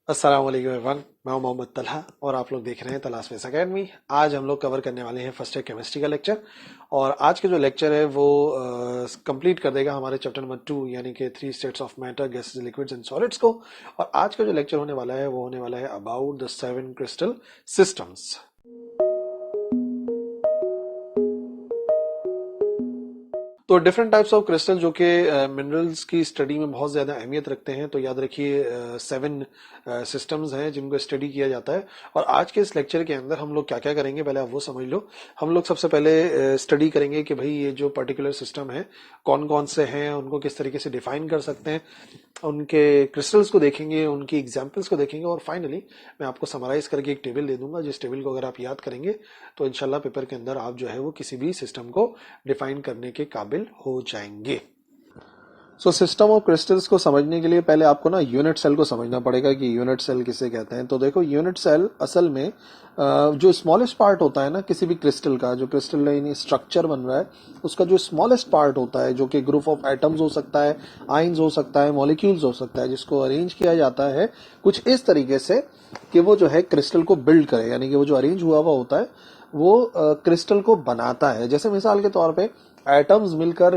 अस्सलाम वालेकुम एवरीवन, मैं हूं मोहम्मद तलहा और आप लोग देख रहे हैं तलाश फेस एकेडमी। आज हम लोग कवर करने वाले हैं फर्स्ट ईयर केमिस्ट्री का लेक्चर। और आज के जो लेक्चर है वो कंप्लीट कर देगा हमारे चैप्टर नंबर 2 यानी कि 3 states of matter, gases, liquids and solids को। और आज का जो लेक्चर होने वाला है वो होने वाला है अबाउट द 7 क्रिस्टल सिस्टम्स। तो डिफरेंट टाइप्स ऑफ क्रिस्टल जो कि मिनरल्स की स्टडी में बहुत ज्यादा अहमियत रखते हैं, तो याद रखिए 7 सिस्टम्स हैं जिनको स्टडी किया जाता है। और आज के इस लेक्चर के अंदर हम लोग क्या क्या करेंगे पहले आप वो समझ लो। हम लोग सबसे पहले स्टडी करेंगे कि भाई ये जो पर्टिकुलर सिस्टम है कौन कौन से हैं, उनको किस तरीके से डिफाइन कर सकते हैं, उनके क्रिस्टल्स को देखेंगे, उनकी एग्जाम्पल्स को देखेंगे। और फाइनली मैं आपको समराइज करके एक टेबल दे दूंगा, जिस टेबल को अगर आप याद करेंगे तो इंशाल्लाह पेपर के अंदर आप जो है वो किसी भी सिस्टम को डिफाइन करने के काबिल हो जाएंगे। सो सिस्टम ऑफ क्रिस्टल्स को समझने के लिए पहले आपको ना यूनिट सेल को समझना पड़ेगा कि यूनिट सेल किसे कहते हैं। तो देखो, यूनिट सेल असल में जो स्मॉलेस्ट पार्ट होता है ना किसी भी क्रिस्टल का, जो क्रिस्टल स्ट्रक्चर बन रहा है उसका जो स्मॉलेस्ट पार्ट होता है, जो कि ग्रुप ऑफ एटम्स हो सकता है, आइंस हो सकता है, मॉलिक्यूल्स हो सकता है, जिसको अरेंज किया जाता है कुछ इस तरीके से कि वो जो है क्रिस्टल को बिल्ड करे, यानी कि वो जो अरेंज हुआ हुआ होता है वो क्रिस्टल को बनाता है। जैसे मिसाल के तौर पे एटम्स मिलकर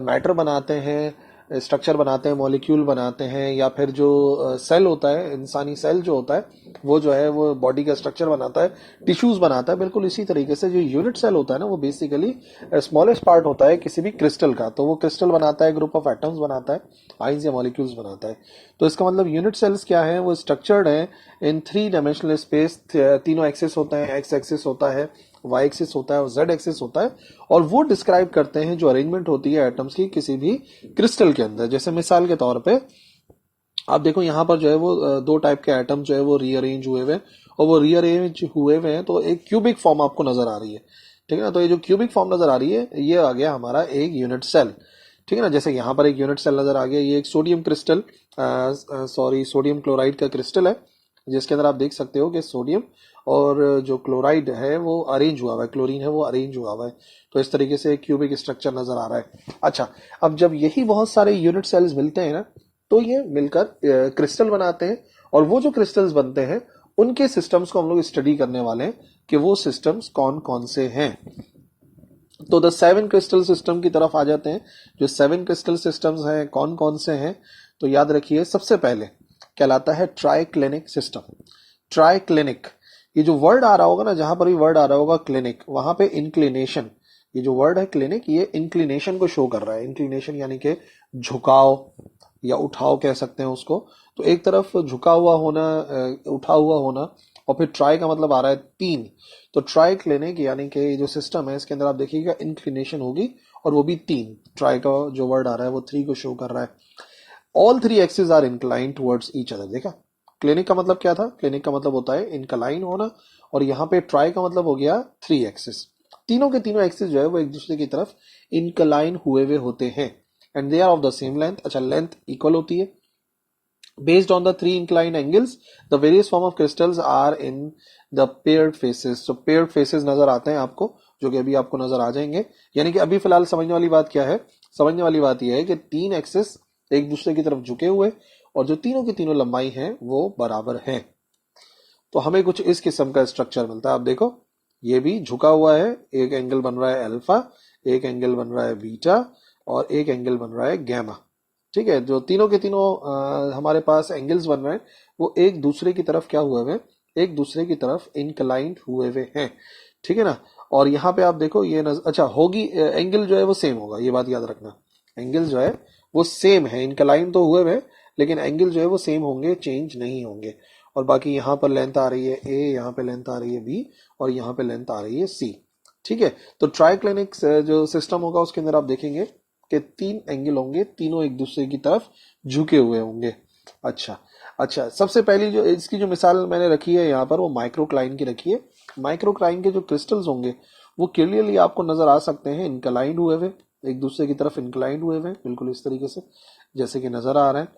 मैटर बनाते हैं, स्ट्रक्चर बनाते हैं, मॉलिक्यूल बनाते हैं, या फिर जो सेल होता है, इंसानी सेल जो होता है वो जो है वो बॉडी का स्ट्रक्चर बनाता है, टिश्यूज बनाता है। बिल्कुल इसी तरीके से जो यूनिट सेल होता है ना वो बेसिकली स्मॉलेस्ट पार्ट होता है किसी भी क्रिस्टल का। तो वो क्रिस्टल बनाता है, ग्रुप ऑफ एटम्स बनाता है, आइंस या मॉलिक्यूल्स बनाता है। तो इसका मतलब यूनिट सेल्स क्या है, वो स्ट्रक्चर्ड है इन 3 डायमेंशनल स्पेस। तीनों एक्सिस होते हैं, एक्स एक्सिस होता है, वाई एक्सिस होता है और जेड एक्सिस होता है। और वो डिस्क्राइब करते हैं जो अरेंजमेंट होती है एटम्स की किसी भी क्रिस्टल के अंदर। जैसे मिसाल के तौर पे आप देखो यहाँ पर जो है वो 2 टाइप के एटम जो है वो रीअरेंज हुए हुए हैं, और वो रीअरेंज हुए हुए हैं तो एक क्यूबिक फॉर्म आपको नजर आ रही है। ठीक है ना, तो ये जो क्यूबिक फॉर्म नजर आ रही है ये आ गया हमारा एक यूनिट सेल। ठीक है ना, जैसे यहाँ पर एक यूनिट सेल नजर आ गया, ये एक सोडियम क्रिस्टल, सोडियम क्लोराइड का क्रिस्टल है, जिसके अंदर आप देख सकते हो कि सोडियम और जो क्लोराइड है वो अरेंज हुआ हुआ है, क्लोरीन है वो अरेंज हुआ हुआ है। तो इस तरीके से क्यूबिक स्ट्रक्चर नजर आ रहा है। अच्छा, अब जब यही बहुत सारे यूनिट सेल्स मिलते हैं ना तो ये मिलकर क्रिस्टल बनाते हैं, और वो जो क्रिस्टल्स बनते हैं उनके सिस्टम्स को हम लोग स्टडी करने वाले हैं कि वो सिस्टम्स कौन कौन से हैं। तो द 7 क्रिस्टल सिस्टम की तरफ आ जाते हैं। जो 7 क्रिस्टल सिस्टम्स हैं कौन कौन से हैं, तो याद रखिए सबसे पहले कहलाता है ट्राइक्लिनिक सिस्टम। ट्राइक्लिनिक, ये जो वर्ड आ रहा होगा ना, जहां पर भी वर्ड आ रहा होगा क्लिनिक, वहां पे इंक्लिनेशन, ये जो वर्ड है क्लिनिक ये इंक्लिनेशन को शो कर रहा है। इंक्लिनेशन यानी कि झुकाव या उठाव कह सकते हैं उसको। तो एक तरफ झुका हुआ होना, उठा हुआ होना, और फिर ट्राई का मतलब आ रहा है 3। तो ट्राई क्लिनिक यानी कि जो सिस्टम है इसके अंदर आप देखिएगा इंक्लिनेशन होगी, और वो भी 3। ट्राई का जो वर्ड आ रहा है वो 3 को शो कर रहा है। All 3 axis are incline towards each other. देखा, क्लिनिक का मतलब क्या था, क्लिनिक का मतलब होता है इंक्लाइन होना, और यहाँ पे ट्राई का मतलब हो गया 3 एक्सिस। तीनों के तीनों एक्सिस जो है वो एक दूसरे की तरफ इंक्लाइन हुए हुए होते हैं, and they are of the same length. अच्छा, लेंथ इक्वल होती है। Based on the 3 inclined angles, the various form of crystals are in the paired faces. So paired faces नजर आते हैं आपको, जो कि अभी आपको नजर आ जाएंगे। यानी कि अभी फिलहाल समझने वाली बात क्या है, समझने वाली बात यह है कि 3 एक्सिस एक दूसरे की तरफ झुके हुए, और जो तीनों की तीनों लंबाई है वो बराबर है। तो हमें कुछ इस किस्म का स्ट्रक्चर मिलता है। आप देखो, ये भी झुका हुआ है, एक एंगल बन रहा है अल्फा, एक एंगल बन रहा है बीटा, और एक एंगल बन रहा है गैमा। ठीक है, जो तीनों के तीनों हमारे पास एंगल्स बन रहे हैं वो एक दूसरे की तरफ क्या हुए हुए, एक दूसरे की तरफ इंक्लाइंड हुए हुए हैं। ठीक है ना, और यहाँ पे आप देखो ये अच्छा होगी, एंगल जो है वो सेम होगा, ये बात याद रखना। एंगल जो है वो सेम है, इंक्लाइन तो हुए हुए लेकिन एंगल जो है वो सेम होंगे, चेंज नहीं होंगे। और बाकी यहाँ पर लेंथ आ रही है ए, यहाँ पे लेंथ आ रही है बी, और यहाँ पे लेंथ आ रही है सी। ठीक है, तो ट्राइक्लिनिक जो सिस्टम होगा उसके अंदर आप देखेंगे कि 3 एंगल होंगे, तीनों एक दूसरे की तरफ झुके हुए होंगे। अच्छा अच्छा, सबसे पहली जो इसकी जो मिसाल मैंने रखी है यहाँ पर वो माइक्रोक्लाइन की रखी है। माइक्रोक्लाइन के जो क्रिस्टल्स होंगे वो क्लियरली आपको नजर आ सकते हैं इंक्लाइंड हुए हुए, एक दूसरे की तरफ इंक्लाइंड हुए हुए, बिल्कुल इस तरीके से जैसे कि नजर आ रहा है।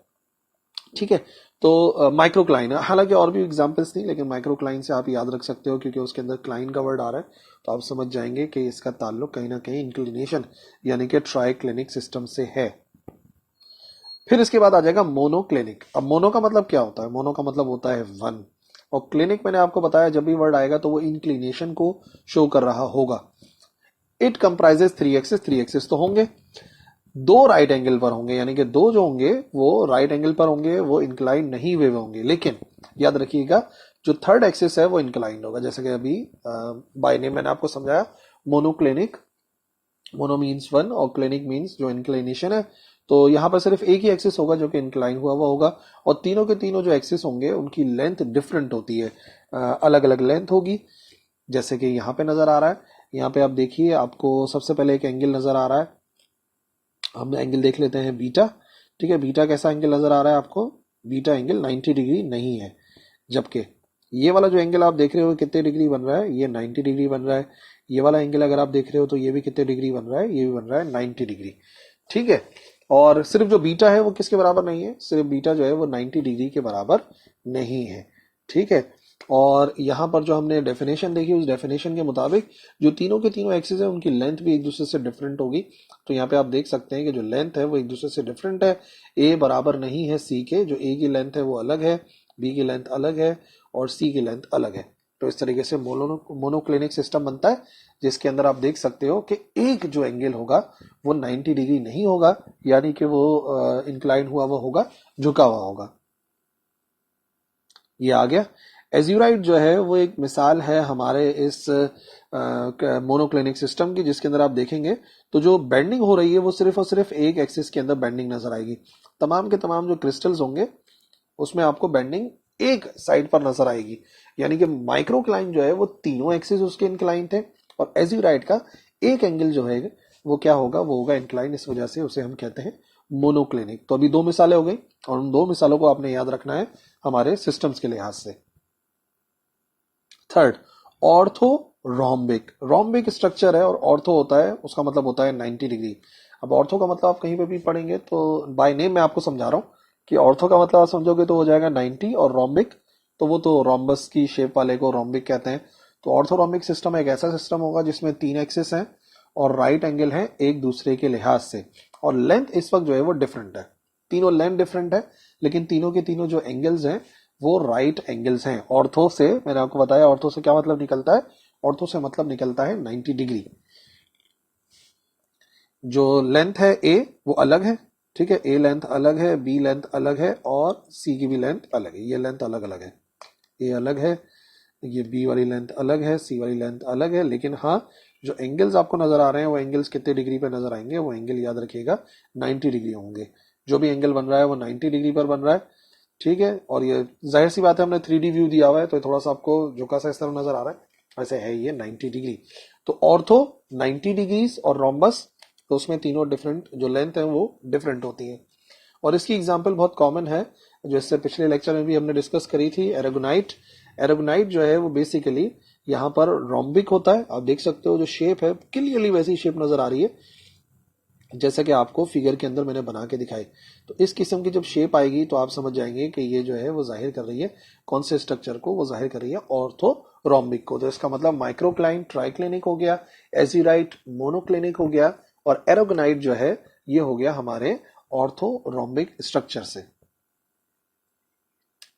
ठीक है, तो माइक्रोक्लाइन, हालांकि और भी एग्जांपल्स थी लेकिन माइक्रोक्लाइन से आप याद रख सकते हो क्योंकि उसके अंदर क्लाइन का वर्ड आ रहा है, तो आप समझ जाएंगे कि इसका ताल्लुक कहीं ना कहीं इंक्लिनेशन यानी कि ट्राइक्लिनिक सिस्टम से है। फिर इसके बाद आ जाएगा मोनोक्लिनिक। अब मोनो का मतलब क्या होता है? मोनो का मतलब होता है वन, और क्लिनिक मैंने आपको बताया जब भी वर्ड आएगा तो वो इंक्लिनेशन को शो कर रहा होगा। इट कंप्राइजेस थ्री एक्सिस तो होंगे, दो राइट एंगल पर होंगे, यानी कि दो जो होंगे वो राइट एंगल पर होंगे, वो इंक्लाइन नहीं हुए होंगे। लेकिन याद रखिएगा जो थर्ड एक्सिस है वो इंक्लाइंड होगा, जैसे कि अभी बाय नेम मैंने आपको समझाया। मोनोक्लिनिक, मोनो मीन्स वन और क्लिनिक मीन्स जो इंक्लिनेशन है, तो यहां पर सिर्फ एक ही एक्सिस होगा जो कि इंक्लाइन हुआ हुआ होगा, और तीनों के तीनों जो एक्सिस होंगे उनकी लेंथ डिफरेंट होती है, अलग अलग लेंथ होगी, जैसे कि यहाँ पे नजर आ रहा है। यहाँ पे आप देखिए, आपको सबसे पहले एक एंगल नजर आ रहा है, हम एंगल देख लेते हैं बीटा। ठीक है, बीटा कैसा एंगल नजर आ रहा है आपको? बीटा एंगल 90 डिग्री नहीं है, जबकि ये वाला जो एंगल आप देख रहे हो कितने डिग्री बन रहा है? ये 90 डिग्री बन रहा है। ये वाला एंगल अगर आप देख रहे हो तो ये भी कितने डिग्री बन रहा है? ये भी बन रहा है 90 डिग्री। ठीक है, और सिर्फ जो बीटा है वो किसके बराबर नहीं है? सिर्फ बीटा जो है वो 90 डिग्री के बराबर नहीं है। ठीक है, और यहां पर जो हमने डेफिनेशन देखी उस डेफिनेशन के मुताबिक जो तीनों के तीनों एक्सिस है उनकी लेंथ भी एक दूसरे से डिफरेंट होगी। तो यहाँ पे आप देख सकते हैं कि जो लेंथ है वो एक दूसरे से डिफरेंट है। ए बराबर नहीं है सी के, जो ए की लेंथ है वो अलग है, बी की लेंथ अलग है और सी की लेंथ अलग है। तो इस तरीके से मोनोक्लिनिक सिस्टम बनता है, जिसके अंदर आप देख सकते हो कि एक जो एंगल होगा वो 90 डिग्री नहीं होगा, यानी कि वो इंक्लाइन हुआ हुआ होगा, झुका हुआ होगा। ये आ गया। एज्यूराइट जो है वो एक मिसाल है हमारे इस मोनोक्लिनिक सिस्टम की, जिसके अंदर आप देखेंगे तो जो बेंडिंग हो रही है वो सिर्फ और सिर्फ एक एक्सिस के अंदर बेंडिंग नजर आएगी। तमाम के तमाम जो क्रिस्टल्स होंगे उसमें आपको बेंडिंग एक साइड पर नजर आएगी, यानी कि माइक्रोक्लाइन जो है वो तीनों एक्सिस उसके इंक्लाइन थे, और एज्यूराइट का एक एंगल जो है वो क्या होगा? वो होगा इंक्लाइन, इस वजह से उसे हम कहते हैं मोनोक्लिनिक। तो अभी दो मिसालें हो गई, और उन दो मिसालों को आपने याद रखना है हमारे सिस्टम्स के लिहाज से। Third, ortho rhombic. Rhombic structure है और ऑर्थो होता है, उसका मतलब होता है 90 डिग्री। अब ऑर्थो का मतलब आप कहीं पे भी पढ़ेंगे तो बाय नेम मैं आपको समझा रहा हूँ कि ऑर्थो का मतलब आप समझोगे तो हो जाएगा 90, और रोम्बिक तो वो तो रोम्बस की शेप वाले को रोम्बिक कहते हैं। तो ऑर्थोरोम्बिक सिस्टम एक ऐसा सिस्टम होगा जिसमें तीन एक्सिस हैं और राइट एंगल है एक दूसरे के लिहाज से, और लेंथ इस वक्त जो है वो डिफरेंट है। तीनों लेंथ डिफरेंट है, लेकिन तीनों के तीनों जो एंगल्स हैं वो राइट एंगल्स हैं। ऑर्थो से मैंने आपको बताया, ऑर्थो से क्या मतलब निकलता है? ऑर्थो से मतलब निकलता है 90 डिग्री। जो लेंथ है ए वो अलग है, ठीक है, ए लेंथ अलग है, बी लेंथ अलग है और सी की भी लेंथ अलग है। ये लेंथ अलग अलग है, ए अलग है, ये बी वाली लेंथ अलग है, सी वाली लेंथ अलग है। लेकिन हाँ, जो एंगल्स आपको नजर आ रहे हैं वो एंगल्स कितने डिग्री पे नजर आएंगे? वो एंगल याद रखिएगा 90 डिग्री होंगे। जो भी एंगल बन रहा है वो 90 डिग्री पर बन रहा है। ठीक है, और ये जाहिर सी बात है हमने 3D व्यू दिया हुआ है तो थोड़ा सा आपको झुका सा इस तरह नजर आ रहा है, वैसे है ये 90 डिग्री। तो ऑर्थो 90 डिग्रीज और रोम्बस, तो उसमें तीनों डिफरेंट जो लेंथ है वो डिफरेंट होती है। और इसकी एग्जांपल बहुत कॉमन है, जो इससे पिछले लेक्चर में भी हमने डिस्कस करी थी, एरागोनाइट। एरागोनाइट जो है वो बेसिकली यहाँ पर रोम्बिक होता है। आप देख सकते हो जो शेप है क्लियरली वैसी शेप नजर आ रही है जैसा कि आपको फिगर के अंदर मैंने बना के दिखाई। तो इस किस्म की जब शेप आएगी तो आप समझ जाएंगे कि ये जो है वो जाहिर कर रही है कौन से स्ट्रक्चर को? वो जाहिर कर रही है ऑर्थो रोम्बिक को। तो इसका मतलब माइक्रोक्लाइन ट्राइक्लिनिक हो गया, एजीराइट मोनोक्लिनिक हो गया, और एरागोनाइट जो है ये हो गया हमारे ऑर्थो रोम्बिक स्ट्रक्चर से।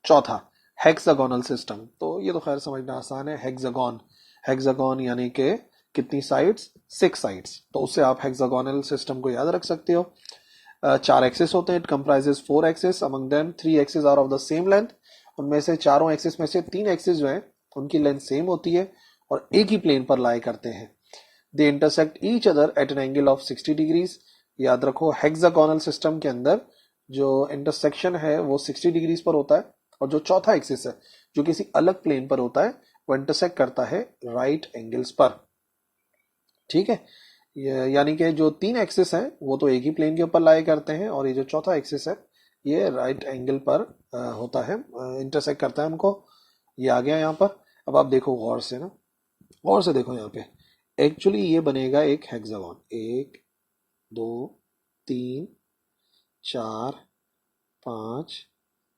चौथा, हेक्सागोनल सिस्टम। तो ये तो खैर समझना आसान है, हेक्सागोन। हेक्सागोन यानी कि कितनी साइड्स? 6 साइड्स। तो उससे आप हेक्सागोनल सिस्टम को याद रख सकते हो। चार एक्सिस होते हैं, it comprises 4 axis, among them 3 axis are of the same length. उनमें से चारों एक्सिस में से 3 एक्सिस जो है उनकी लेंथ सेम होती है और एक ही प्लेन पर लाई करते हैं। They intersect each other at an angle of 60 degrees. याद रखो हेक्सागोनल सिस्टम के अंदर जो इंटरसेक्शन है वो 60 डिग्रीज पर होता है, और जो चौथा एक्सिस है जो किसी अलग प्लेन पर होता है वो इंटरसेक्ट करता है राइट एंगल्स पर। ठीक है, यानी कि जो 3 एक्सिस हैं वो तो एक ही प्लेन के ऊपर लाई करते हैं, और ये जो चौथा एक्सिस है ये राइट एंगल पर होता है, इंटरसेक्ट करता है उनको। ये आ गया यहाँ पर। अब आप देखो गौर से ना, गौर से देखो यहाँ पे, एक्चुअली ये बनेगा एक हेक्सागोन। 1 2 3 4 5,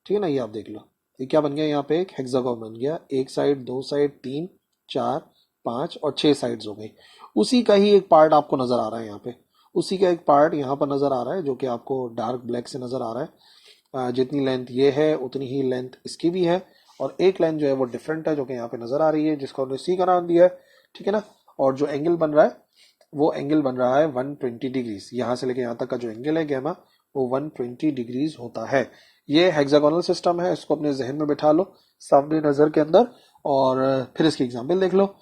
ठीक है ना? ये आप देख लो, ये क्या बन गया? यहाँ पे एक हेक्सागोन बन गया। एक साइड, दो साइड, 3 4 5 और 6 साइड्स हो गई। उसी का ही एक पार्ट आपको नजर आ रहा है यहाँ पे, उसी का एक पार्ट यहाँ पर नजर आ रहा है जो कि आपको डार्क ब्लैक से नजर आ रहा है। जितनी लेंथ ये है उतनी ही लेंथ इसकी भी है, और एक लेंथ जो है वो डिफरेंट है जो कि यहाँ पे नजर आ रही है, जिसको हमने सी का नाम दिया है, ठीक है ना। और जो एंगल बन रहा है वो एंगल बन रहा है 120 डिग्रीज। यहाँ से लेके यहाँ तक का जो एंगल है गैमा वो 120 डिग्रीज होता है। ये हेक्सागोनल सिस्टम है, इसको अपने जहन में बिठा लो सामने नजर के अंदर, और फिर इसकी एग्जाम्पल देख लो।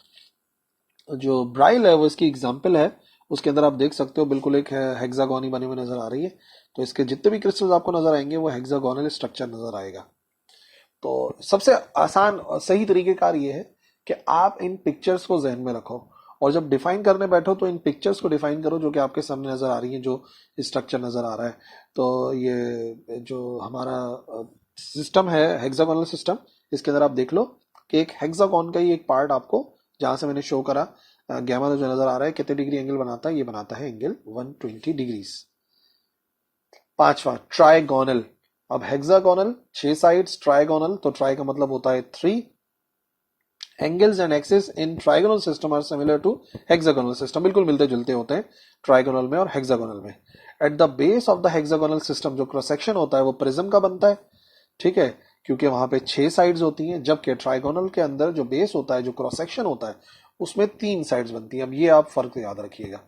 जो ब्राइल है वो इसकी एग्जाम्पल है, उसके अंदर आप देख सकते हो बिल्कुल एक हेक्सागोन ही बने हुए नजर आ रही है। तो इसके जितने भी क्रिस्टल्स आपको नजर आएंगे वो हेक्सागोनल स्ट्रक्चर नजर आएगा। तो सबसे आसान और सही तरीकेकार ये है कि आप इन पिक्चर्स को जहन में रखो, और जब डिफाइन करने बैठो तो इन पिक्चर्स को डिफाइन करो जो कि आपके सामने नजर आ रही है, जो स्ट्रक्चर नजर आ रहा है। तो ये जो हमारा सिस्टम है हेक्सागोनल सिस्टम, इसके अंदर आप देख लो कि एक हेक्सागोन का ही एक पार्ट आपको जहां से मैंने शो करा गैमा जो नजर आ रहा है कितने डिग्री एंगल बनाता है, ये बनाता है एंगल 120 डिग्रीज। पांचवा ट्राइगोनल। अब हेक्सागोनल 6 साइड्स, ट्राइगोनल तो ट्राई का मतलब होता है 3। Angles and axis in trigonal system are similar to hexagonal system, बिल्कुल मिलते जुलते होते हैं ट्राइगोनल में और हेक्सागोनल में। At the base of the hexagonal system जो क्रॉस सेक्शन होता है वो प्रिज्म का बनता है, ठीक है, क्योंकि वहां पे 6 साइड्स होती हैं, जबकि ट्राइगोनल के अंदर जो बेस होता है, जो क्रॉस सेक्शन होता है, उसमें 3 साइड्स बनती हैं। अब ये आप फर्क याद रखिएगा,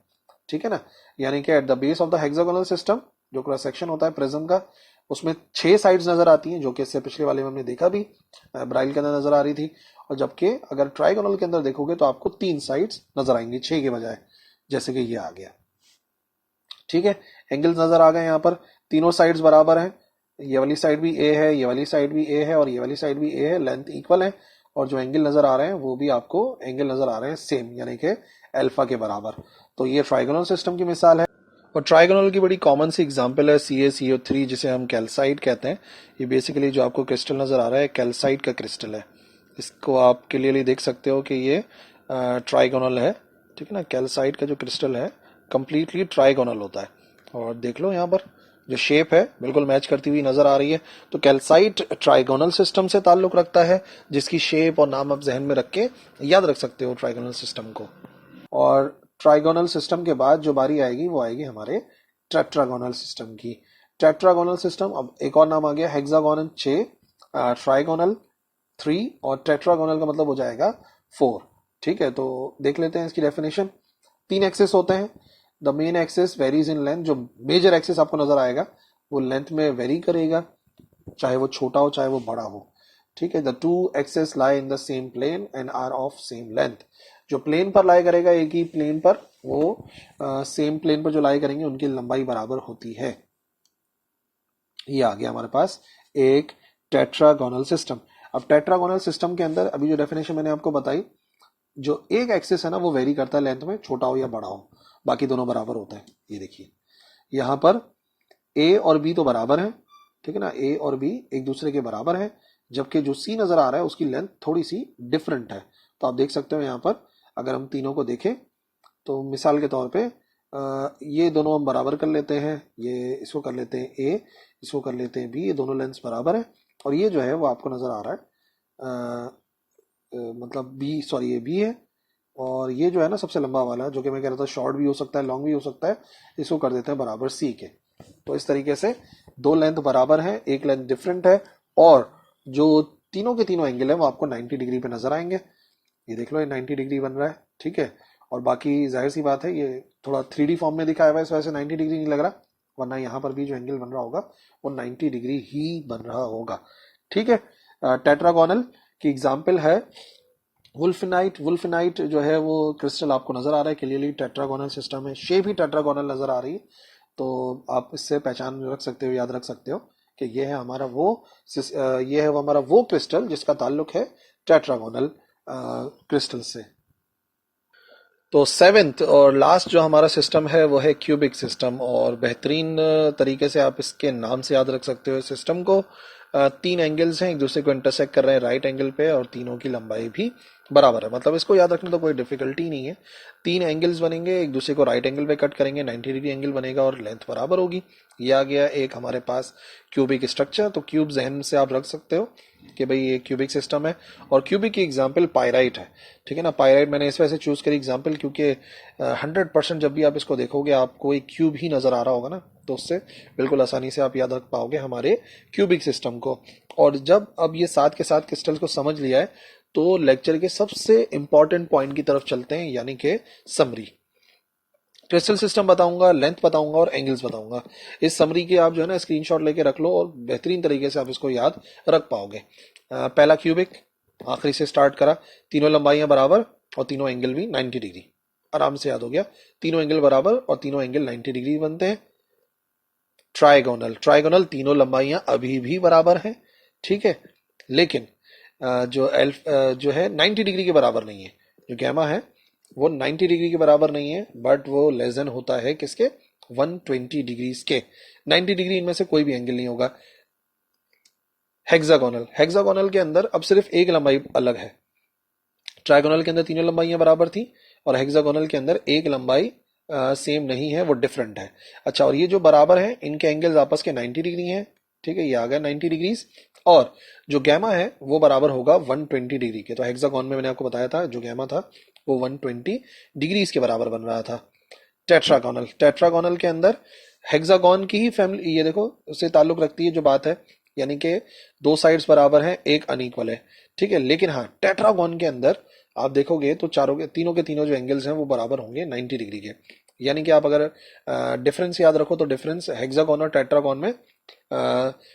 ठीक है ना। यानी कि at the base of the hexagonal system जो क्रॉस सेक्शन होता है प्रिज्म का, उसमें 6 साइड्स नजर आती हैं, जो कि इससे पिछले वाले में हमने देखा भी ब्राइल के अंदर नजर आ रही थी। और जबकि अगर ट्राइगोनल के अंदर देखोगे तो आपको 3 साइड्स नजर आएंगी 6 के बजाय, जैसे कि ये आ गया, ठीक है। एंगल्स नजर आ गए यहाँ पर, तीनों साइड्स बराबर हैं, ये वाली साइड भी ए है, ये वाली साइड भी ए है और ये वाली साइड भी ए है, लेंथ इक्वल है, और जो एंगल नजर आ रहे हैं वो भी आपको एंगल नजर आ रहे हैं सेम, यानी कि अल्फा के बराबर। तो ये ट्राइगोनल सिस्टम की मिसाल है। और ट्राइगोनल की बड़ी कॉमन सी एग्जांपल है CaCO3, जिसे हम कैल्साइट कहते हैं। ये बेसिकली जो आपको क्रिस्टल नजर आ रहा है कैल्साइट का क्रिस्टल है, इसको आप क्लियरली देख सकते हो कि ये ट्राइगोनल है, ठीक है ना। कैल्साइट का जो क्रिस्टल है कंप्लीटली ट्राइगोनल होता है, और देख लो यहाँ पर जो शेप है बिल्कुल मैच करती हुई नजर आ रही है। तो कैल्साइट ट्राइगोनल सिस्टम से ताल्लुक रखता है, जिसकी शेप और नाम आप जहन में रख के याद रख सकते हो ट्राइगोनल सिस्टम को। और ट्राइगोनल सिस्टम के बाद जो बारी आएगी वो आएगी हमारे टेट्रागोनल सिस्टम की। टेट्रागोनल सिस्टम, अब एक और नाम आ गया, हेक्सागोनल 6, ट्राइगोनल 3 और टेट्रागोनल का मतलब हो जाएगा 4, ठीक है। तो देख लेते हैं इसकी डेफिनेशन। 3 एक्सिस होते हैं, the main axis varies in length, जो मेजर एक्सिस आपको नजर आएगा वो लेंथ में वेरी करेगा, चाहे वो छोटा हो चाहे वो बड़ा हो, ठीक है। The 2 axis lie in the same plane and are of same length, जो प्लेन पर लाई करेगा एक ही प्लेन पर, वो सेम प्लेन पर जो लाई करेंगे उनकी लंबाई बराबर होती है। ये आ गया हमारे पास एक टेट्रागोनल सिस्टम। अब टेट्रागोनल सिस्टम के अंदर अभी जो डेफिनेशन मैंने आपको बताई, जो एक एक्सिस है ना वो वेरी करता है लेंथ में, छोटा हो या बड़ा हो, बाकी दोनों बराबर होते हैं। ये देखिए यहाँ पर ए और बी तो बराबर है, ठीक है ना, ए और बी एक दूसरे के बराबर है, जबकि जो सी नजर आ रहा है उसकी लेंथ थोड़ी सी डिफरेंट है। तो आप देख सकते हो यहाँ पर अगर हम तीनों को देखें तो मिसाल के तौर पे ये दोनों हम बराबर कर लेते हैं, ये इसको कर लेते हैं ए, इसको कर लेते हैं बी, ये दोनों लेंथ बराबर है। और ये जो है वो आपको नजर आ रहा है मतलब बी, सॉरी ये बी है, और ये जो है ना सबसे लंबा वाला, जो कि मैं कह रहा था शॉर्ट भी हो सकता है लॉन्ग भी हो सकता है, इसको कर देते हैं बराबर सी के। तो इस तरीके से 2 लेंथ बराबर है, एक लेंथ डिफरेंट है, और जो तीनों के तीनों एंगल है वो आपको 90 डिग्री पे नजर आएंगे। ये देख लो ये 90 डिग्री बन रहा है, ठीक है। और बाकी जाहिर सी बात है ये थोड़ा 3D फॉर्म में दिखाया हुआ है, इस वजह से 90 डिग्री नहीं लग रहा, वरना यहाँ पर भी जो एंगल बन रहा होगा वो 90 डिग्री ही बन रहा होगा, ठीक है। टेट्रागोनल की एग्जाम्पल है वुल्फिनाइट। वुल्फिनाइट जो है वो क्रिस्टल आपको नजर आ रहा है क्लियरली टेट्रागोनल सिस्टम है, शेप ही टेट्रागोनल नजर आ रही है। तो आप इससे पहचान रख सकते हो, याद रख सकते हो कि ये है हमारा वो क्रिस्टल जिसका ताल्लुक है टेट्रागोनल क्रिस्टल से। तो 7th और लास्ट जो हमारा सिस्टम है वो है क्यूबिक सिस्टम, और बेहतरीन तरीके से आप इसके नाम से याद रख सकते हो सिस्टम को, तीन एंगल्स हैं एक दूसरे को इंटरसेक्ट कर रहे हैं राइट एंगल पे और तीनों की लंबाई भी बराबर है, मतलब इसको याद रखने तो कोई डिफिकल्टी नहीं है। तीन एंगल्स बनेंगे एक दूसरे को राइट एंगल पे कट करेंगे, 90 डिग्री एंगल बनेगा और लेंथ बराबर होगी। ये आ गया एक हमारे पास क्यूबिक स्ट्रक्चर। तो क्यूब जहन से आप रख सकते हो कि भाई ये क्यूबिक सिस्टम है और क्यूबिक की एग्जाम्पल पायराइट है, ठीक है ना। पायराइट मैंने इस वजह से चूज करी एग्जाम्पल क्योंकि 100% जब भी आप इसको देखोगे आपको एक क्यूब ही नजर आ रहा होगा ना, तो उससे बिल्कुल आसानी से आप याद रख पाओगे हमारे क्यूबिक सिस्टम को। और जब अब ये साथ के साथ क्रिस्टल्स को समझ लिया है तो लेक्चर के सबसे इंपॉर्टेंट पॉइंट की तरफ चलते हैं, यानी कि समरी। क्रिस्टल सिस्टम बताऊंगा, लेंथ बताऊंगा और एंगल्स बताऊंगा। इस समरी के आप जो है ना स्क्रीनशॉट लेके रख लो और बेहतरीन तरीके से आप इसको याद रख पाओगे। पहला क्यूबिक, आखिरी से स्टार्ट करा, तीनों लंबाइयां बराबर और तीनों एंगल भी 90 डिग्री, आराम से याद हो गया। तीनों एंगल बराबर और तीनों एंगल 90 डिग्री बनते हैं। ट्राइगोनल, ट्राइगोनल तीनों लंबाइयां अभी भी बराबर हैं, ठीक है, लेकिन जो है 90 डिग्री के बराबर नहीं है। जो गैमा है वो 90 डिग्री के बराबर नहीं है, बट वो लेस देन होता है किसके, 120 डिग्री के। 90 डिग्री इनमें से कोई भी एंगल नहीं होगा। हेक्सागोनल, हेक्सागोनल के अंदर अब सिर्फ एक लंबाई अलग है। ट्राइगोनल के अंदर तीनों लंबाइयां बराबर थी और हेक्सागोनल के अंदर एक लंबाई सेम नहीं है, वो डिफरेंट है। अच्छा, और ये जो बराबर है इनके एंगल्स आपस के 90 डिग्री हैं, ठीक है, ये आ गया 90 डिग्रीज। और जो गैमा है वो बराबर होगा 120 डिग्री के। तो हेक्सागोन में मैंने आपको बताया था जो गैमा था वो 120 डिग्रीज के बराबर बन रहा था। टेट्रागोनल, टेट्रागोनल के अंदर हेक्सागोन की ही फैमिली, ये देखो उससे ताल्लुक रखती है जो बात है, यानी कि दो साइड्स बराबर हैं एक अनइक्वल है, ठीक है। लेकिन हाँ, टेट्रागोन के अंदर आप देखोगे तो तीनों के तीनों जो एंगल्स हैं वो बराबर होंगे 90 डिग्री के। यानी कि आप अगर डिफरेंस याद रखो तो डिफरेंस हेक्सागोन और टेट्रागोन में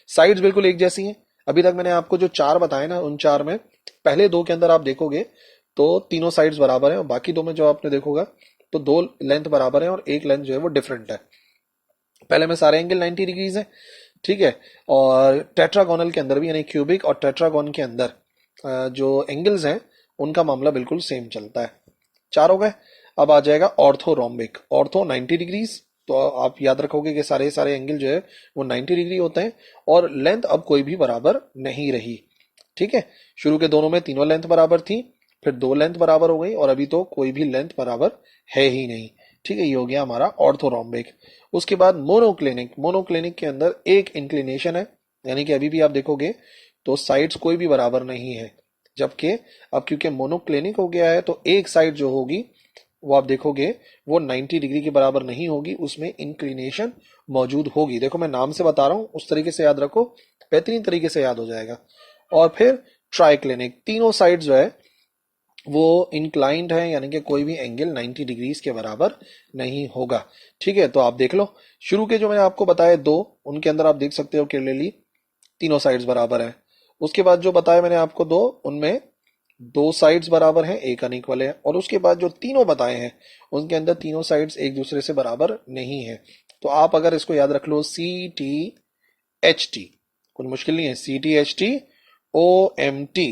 साइड्स बिल्कुल एक जैसी हैं। अभी तक मैंने आपको जो चार बताए ना, उन चार में पहले दो के अंदर आप देखोगे तो तीनों साइड्स बराबर हैं और बाकी दो में जो आपने देखोगा तो दो लेंथ बराबर है और एक लेंथ जो है वो डिफरेंट है। पहले में सारे एंगल 90 डिग्रीज है, ठीक है। और टेट्रागोनल के अंदर भी, यानी क्यूबिक और टेट्रागोन के अंदर जो एंगल्स हैं उनका मामला बिल्कुल सेम चलता है। चार हो गए। अब आ जाएगा ऑर्थोरोम्बिक, ऑर्थो 90 डिग्रीज। तो आप याद रखोगे कि सारे सारे एंगल जो है वो 90 डिग्री होते हैं और लेंथ अब कोई भी बराबर नहीं रही, ठीक है। शुरू के दोनों में तीनों लेंथ बराबर थी, फिर दो लेंथ बराबर हो गई और अभी तो कोई भी लेंथ बराबर है ही नहीं, ठीक है। ये हो गया हमारा ऑर्थोरोम्बिक। उसके बाद मोनोक्लिनिक, मोनोक्लिनिक के अंदर एक इंक्लिनेशन है, यानी कि अभी भी आप देखोगे तो साइड्स कोई भी बराबर नहीं है। जबकि अब क्योंकि मोनोक्लिनिक हो गया है तो एक साइड जो होगी वो आप देखोगे वो 90 डिग्री के बराबर नहीं होगी, उसमें इंक्लिनेशन मौजूद होगी। देखो मैं नाम से बता रहा हूं, उस तरीके से याद रखो, बेहतरीन तरीके से याद हो जाएगा। और फिर ट्राइक्लिनिक, तीनों साइड जो है वो इंक्लाइंड है, यानी कि कोई भी एंगल 90 डिग्रीज के बराबर नहीं होगा, ठीक है। तो आप देख लो शुरू के जो मैंने आपको बताया दो, उनके अंदर आप देख सकते हो क्लियरली तीनों साइड्स बराबर है। उसके बाद जो बताया मैंने आपको दो, उनमें दो साइड्स बराबर हैं एक अनइक्वल है। और उसके बाद जो तीनों बताए हैं उनके अंदर तीनों साइड्स एक दूसरे से बराबर नहीं है। तो आप अगर इसको याद रख लो CTHT, कुछ मुश्किल नहीं है, CTHT OMT,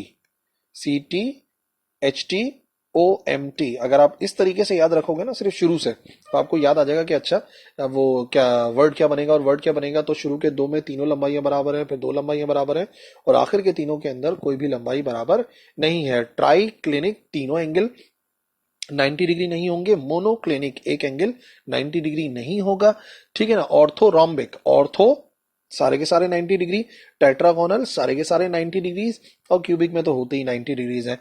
CTHT OMT। अगर आप इस तरीके से याद रखोगे ना सिर्फ शुरू से, तो आपको याद आ जाएगा कि अच्छा वो क्या वर्ड क्या बनेगा और वर्ड क्या बनेगा। तो शुरू के दो में तीनों लंबाइयां बराबर हैं, फिर दो लंबाइयां बराबर हैं और आखिर के तीनों के अंदर कोई भी लंबाई बराबर नहीं है। ट्राई क्लिनिक तीनों एंगल 90 डिग्री नहीं होंगे, मोनोक्लिनिक एक एंगल 90 डिग्री नहीं होगा, ठीक है ना। ऑर्थोरोम्बिक, ऑर्थो सारे के सारे 90 डिग्री, टेट्रागोनल सारे के सारे 90 डिग्रीज और क्यूबिक में तो होते ही 90 डिग्रीज है।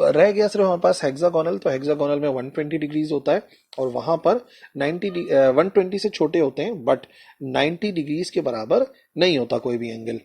रह गया सिर्फ हमारे पास हेक्सागोनल, तो हेक्सागोनल में 120 डिग्रीज होता है और वहां पर 120 से छोटे होते हैं बट 90 डिग्रीज के बराबर नहीं होता कोई भी angle.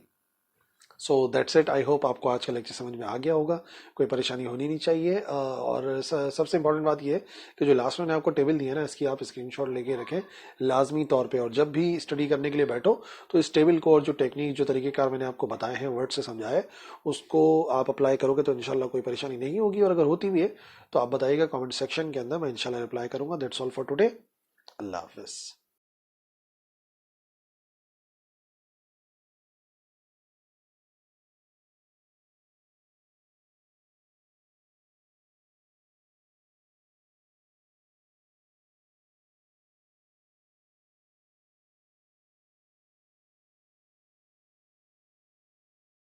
So that's it. I hope आपको आज का लेक्चर समझ में आ गया होगा, कोई परेशानी होनी नहीं चाहिए। और सबसे इंपॉर्टेंट बात यह है कि जो लास्ट में मैंने आपको टेबल दिया है ना, इसकी आप स्क्रीनशॉट लेके रखें लाजमी तौर पे। और जब भी स्टडी करने के लिए बैठो तो इस टेबल को और जो टेक्निक जो तरीकेकार मैंने आपको बताए हैं वर्ड से समझाए, उसको आप अप्लाई करोगे तो इंशाल्लाह कोई परेशानी नहीं होगी। और अगर होती भी है तो आप बताइएगा कॉमेंट सेक्शन के अंदर, मैं इंशाल्लाह रिप्लाई करूंगा। That's all for today. Allah Hafiz.